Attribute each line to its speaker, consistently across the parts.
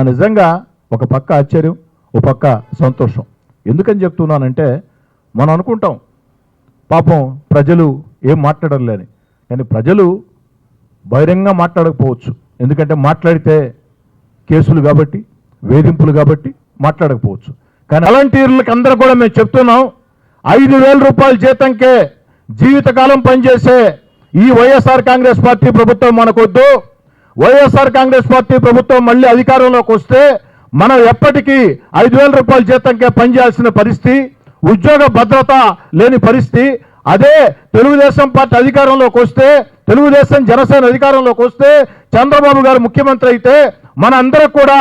Speaker 1: నిజంగా ఒక పక్క ఆశ్చర్యం, ఒక పక్క సంతోషం. ఎందుకని చెప్తున్నానంటే, మనం అనుకుంటాం పాపం ప్రజలు ఏం మాట్లాడలేని, కానీ ప్రజలు బహిరంగంగా మాట్లాడకపోవచ్చు. ఎందుకంటే మాట్లాడితే కేసులు కాబట్టి, వేధింపులు కాబట్టి మాట్లాడకపోవచ్చు. కానీ వాలంటీర్లకు అందరూ కూడా మేము చెప్తున్నాం, 5,000 రూపాయల జీతంకే జీవితకాలం పనిచేసే ఈ వైఎస్ఆర్ కాంగ్రెస్ పార్టీ ప్రభుత్వం మనకొద్దు. వైఎస్ఆర్ కాంగ్రెస్ పార్టీ ప్రభుత్వం మళ్ళీ అధికారంలోకి వస్తే మనం ఎప్పటికీ 5,000 రూపాయల జీతంకే పనిచేయాల్సిన పరిస్థితి, ఉద్యోగ భద్రత లేని పరిస్థితి. అదే తెలుగుదేశం పార్టీ అధికారంలోకి వస్తే, తెలుగుదేశం జనసేన అధికారంలోకి వస్తే, చంద్రబాబు గారు ముఖ్యమంత్రి అయితే మన అందరూ కూడా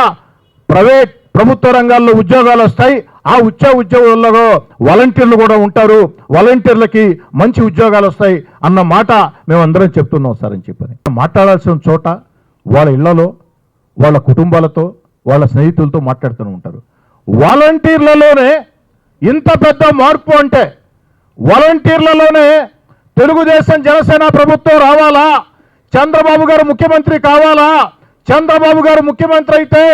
Speaker 1: ప్రభుత్వ రంగాల్లో ఉద్యోగాలు వస్తాయి. ఆ ఉద్యోగాల్లో వాలంటీర్లు కూడా ఉంటారు, వాలంటీర్లకి మంచి ఉద్యోగాలు వస్తాయి అన్న మాట మేమందరం చెప్తున్నాం సార్ అని చెప్పని. మాట్లాడాల్సిన చోట వాళ్ళ ఇళ్లలో, వాళ్ళ కుటుంబాలతో, వాళ్ళ స్నేహితులతో మాట్లాడుతూ ఉంటారు. వాలంటీర్లలోనే ఇంత పెద్ద మార్పు అంటే, వాలంటీర్లలోనే తెలుగుదేశం జనసేన ప్రభుత్వం రావాలా, చంద్రబాబు గారు ముఖ్యమంత్రి కావాలా, చంద్రబాబు గారు ముఖ్యమంత్రి అయితే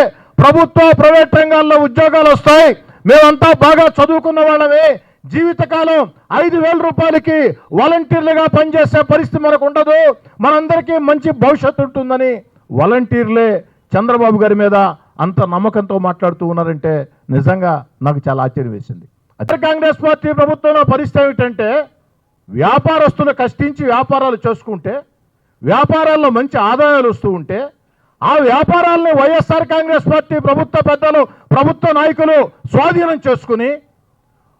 Speaker 1: ప్రభుత్వ ప్రైవేట్ రంగాల్లో ఉద్యోగాలు వస్తాయి, మేమంతా బాగా చదువుకున్న వాళ్ళమే, జీవితకాలం 5,000 రూపాయలకి వాలంటీర్లుగా పనిచేసే పరిస్థితి మనకు ఉండదు, మనందరికీ మంచి భవిష్యత్తు ఉంటుందని వాలంటీర్లే చంద్రబాబు గారి మీద అంత నమ్మకంతో మాట్లాడుతూ ఉన్నారంటే నిజంగా నాకు చాలా ఆశ్చర్యం వేసింది. అదే కాంగ్రెస్ పార్టీ ప్రభుత్వంలో పరిస్థితి ఏమిటంటే, వ్యాపారస్తులు కష్టించి వ్యాపారాలు చేసుకుంటే, వ్యాపారాల్లో మంచి ఆదాయాలు వస్తూ ఉంటే, ఆ వ్యాపారాలను వైఎస్ఆర్ కాంగ్రెస్ పార్టీ ప్రభుత్వ పెద్దలు, ప్రభుత్వ నాయకులు స్వాధీనం చేసుకుని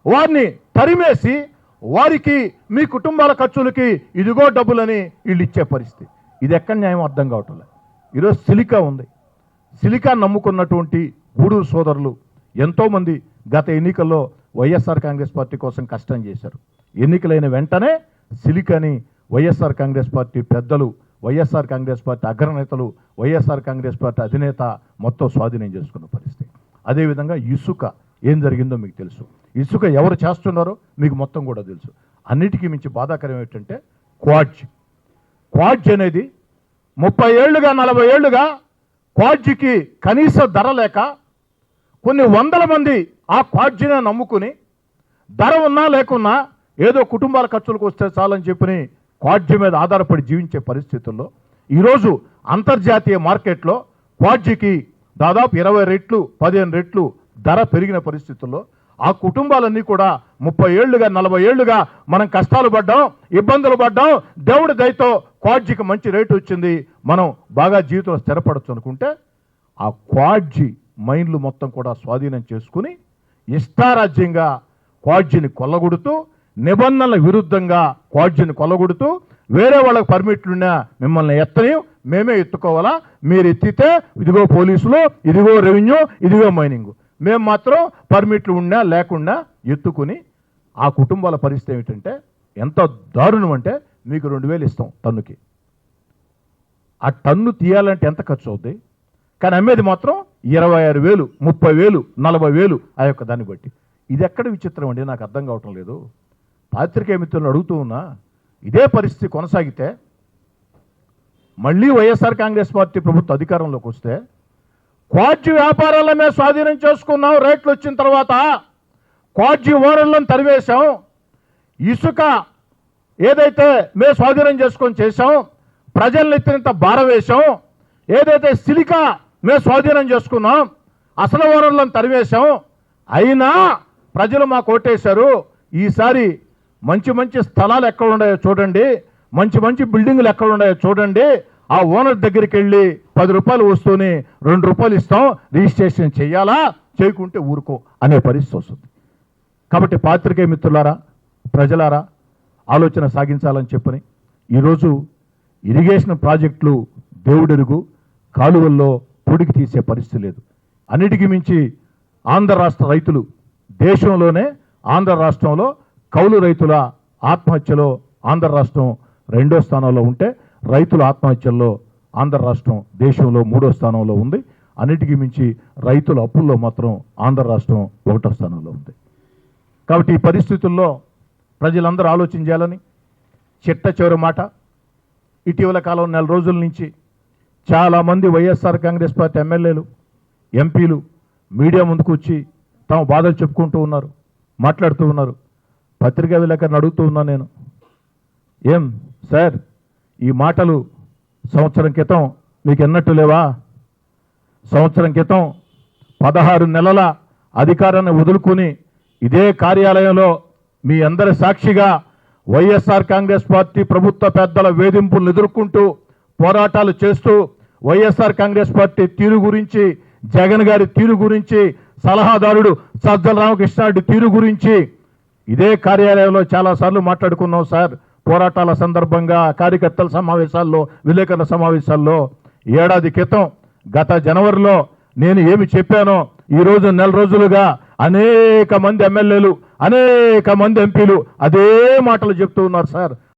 Speaker 1: వారిని తరిమేసి వారికి మీ కుటుంబాల ఖర్చులకి ఇదిగో డబ్బులని వీళ్ళు ఇచ్చే పరిస్థితి. ఇది ఎక్కడ న్యాయం అర్థం కావటం లేదు. ఈరోజు సిలికా ఉంది, సిలికా నమ్ముకున్నటువంటి గూడూరు సోదరులు ఎంతోమంది గత ఎన్నికల్లో వైఎస్ఆర్ కాంగ్రెస్ పార్టీ కోసం కష్టం చేశారు. ఎన్నికలైన వెంటనే సిలికాని వైఎస్ఆర్ కాంగ్రెస్ పార్టీ పెద్దలు, వైఎస్ఆర్ కాంగ్రెస్ పార్టీ అగ్రనేతలు, వైఎస్ఆర్ కాంగ్రెస్ పార్టీ అధినేత మొత్తం స్వాధీనం చేసుకున్న పరిస్థితి. అదేవిధంగా ఇసుక ఏం జరిగిందో మీకు తెలుసు, ఇసుక ఎవరు చేస్తున్నారో మీకు మొత్తం కూడా తెలుసు. అన్నిటికీ మించి బాధాకరం ఏంటంటే క్వాడ్జ్ అనేది 30 ఏళ్లుగా 40 ఏళ్లుగా క్వాడ్జికి కనీస ధర లేక కొన్ని వందల మంది ఆ క్వాడ్జిని నమ్ముకుని ధర ఉన్నా లేకున్నా ఏదో కుటుంబాల ఖర్చులకు వస్తే చాలని చెప్పని క్వాడ్జి మీద ఆధారపడి జీవించే పరిస్థితుల్లో ఈరోజు అంతర్జాతీయ మార్కెట్లో క్వాడ్జికి దాదాపు 20 రెట్లు 15 రెట్లు ధర పెరిగిన పరిస్థితుల్లో ఆ కుటుంబాలన్నీ కూడా 30 ఏళ్లుగా 40 ఏళ్లుగా మనం కష్టాలు పడ్డాం, ఇబ్బందులు పడ్డాం, దేవుడి దయతో క్వాడ్జికి మంచి రేటు వచ్చింది, మనం బాగా జీవితంలో స్థిరపడచ్చు అనుకుంటే ఆ క్వాడ్జి మైన్లు మొత్తం కూడా స్వాధీనం చేసుకుని ఇష్టారాజ్యంగా క్వాడ్జిని కొల్లగొడుతూ, నిబంధనల విరుద్ధంగా క్వాడ్జిని కొల్లగొడుతూ, వేరే వాళ్ళకి పర్మిట్లున్నా మిమ్మల్ని ఎత్తని మేమే ఎత్తుకోవాలా, మీరు ఎత్తితే ఇదిగో పోలీసులు, ఇదిగో రెవెన్యూ, ఇదిగో మైనింగ్, మేము మాత్రం పర్మిట్లు ఉన్నా లేకుండా ఎత్తుకుని ఆ కుటుంబాల పరిస్థితి ఏమిటంటే ఎంత దారుణం అంటే, మీకు 2,000 ఇస్తాం టన్నుకి, ఆ టన్ను తీయాలంటే ఎంత ఖర్చు అవుద్ది, కానీ అమ్మేది మాత్రం 26,000, 30,000, 40,000 ఆ యొక్క దాన్ని బట్టి. ఇది ఎక్కడ విచిత్రం అండి, నాకు అర్థం కావటం లేదు. పాత్రికేయ మిత్రులను అడుగుతూ ఉన్నా, ఇదే పరిస్థితి కొనసాగితే మళ్ళీ వైఎస్ఆర్ కాంగ్రెస్ పార్టీ ప్రభుత్వ అధికారంలోకి వస్తే క్వాడ్జి వ్యాపారాల మీద స్వాధీనం చేసుకున్నాం, రేట్లు వచ్చిన తర్వాత క్వాడ్జి ఓనర్లను తరివేశాం, ఇసుక ఏదైతే మేము స్వాధీనం చేసుకొని చేశాం, ప్రజలను ఎత్తినంత భారం వేశాం, ఏదైతే సిలికా మేము స్వాధీనం చేసుకున్నాం, అసలు ఓనర్లను తరివేశాం, అయినా ప్రజలు మాకు ఓటేశారు, ఈసారి మంచి మంచి స్థలాలు ఎక్కడ ఉన్నాయో చూడండి, మంచి మంచి బిల్డింగులు ఎక్కడ ఉన్నాయో చూడండి, ఆ ఓనర్ దగ్గరికి వెళ్ళి 10 రూపాయలు వస్తూనే 2 రూపాయలు ఇస్తాం, రిజిస్ట్రేషన్ చేయాలా, చేయకుంటే ఊరుకో అనే పరిస్థితి వస్తుంది. కాబట్టి పాత్రికేయ మిత్రులారా, ప్రజలారా ఆలోచన సాగించాలని చెప్పని ఈరోజు ఇరిగేషన్ ప్రాజెక్టులు దేవుడెరుగు, కాలువల్లో పొడికి తీసే పరిస్థితి లేదు. అన్నిటికీ మించి ఆంధ్ర రాష్ట్ర రైతులు, దేశంలోనే ఆంధ్ర రాష్ట్రంలో కౌలు రైతుల ఆత్మహత్యలో ఆంధ్ర రాష్ట్రం 2వ స్థానంలో ఉంటే, రైతుల ఆత్మహత్యల్లో ఆంధ్ర రాష్ట్రం దేశంలో 3వ స్థానంలో ఉంది. అన్నిటికీ మించి రైతుల అప్పుల్లో మాత్రం ఆంధ్ర రాష్ట్రం 1వ స్థానంలో ఉంది. కాబట్టి ఈ పరిస్థితుల్లో ప్రజలందరూ ఆలోచించాలని చిట్ట చివరి మాట, ఇటీవల కాలం 4 రోజుల నుంచి చాలామంది వైఎస్ఆర్ కాంగ్రెస్ పార్టీ ఎమ్మెల్యేలు ఎంపీలు మీడియా ముందుకు వచ్చి తమ బాధలు చెప్పుకుంటూ ఉన్నారు, మాట్లాడుతూ ఉన్నారు. పత్రికా విలేకరుని అడుగుతూ ఉన్నా నేను, ఏం సార్ ఈ మాటలు సంవత్సరం క్రితం మీకు ఎన్నట్టు లేవా? సంవత్సరం క్రితం 16 నెలల అధికారాన్ని వదులుకుని ఇదే కార్యాలయంలో మీ అందరి సాక్షిగా వైఎస్ఆర్ కాంగ్రెస్ పార్టీ ప్రభుత్వ పెద్దల వేధింపులను ఎదుర్కొంటూ పోరాటాలు చేస్తూ వైఎస్ఆర్ కాంగ్రెస్ పార్టీ తీరు గురించి, జగన్ గారి తీరు గురించి, సలహాదారుడు సజ్జల రామకృష్ణారెడ్డి తీరు గురించి ఇదే కార్యాలయంలో చాలాసార్లు మాట్లాడుకున్నాం సార్. పోరాటాల సందర్భంగా, కార్యకర్తల సమావేశాల్లో, విలేకరుల సమావేశాల్లో. ఏడాది క్రితం గత జనవరిలో నేను ఏమి చెప్పానో ఈరోజు నెల రోజులుగా అనేక మంది ఎమ్మెల్యేలు, అనేక మంది ఎంపీలు అదే మాటలు చెప్తూ ఉన్నారు సార్.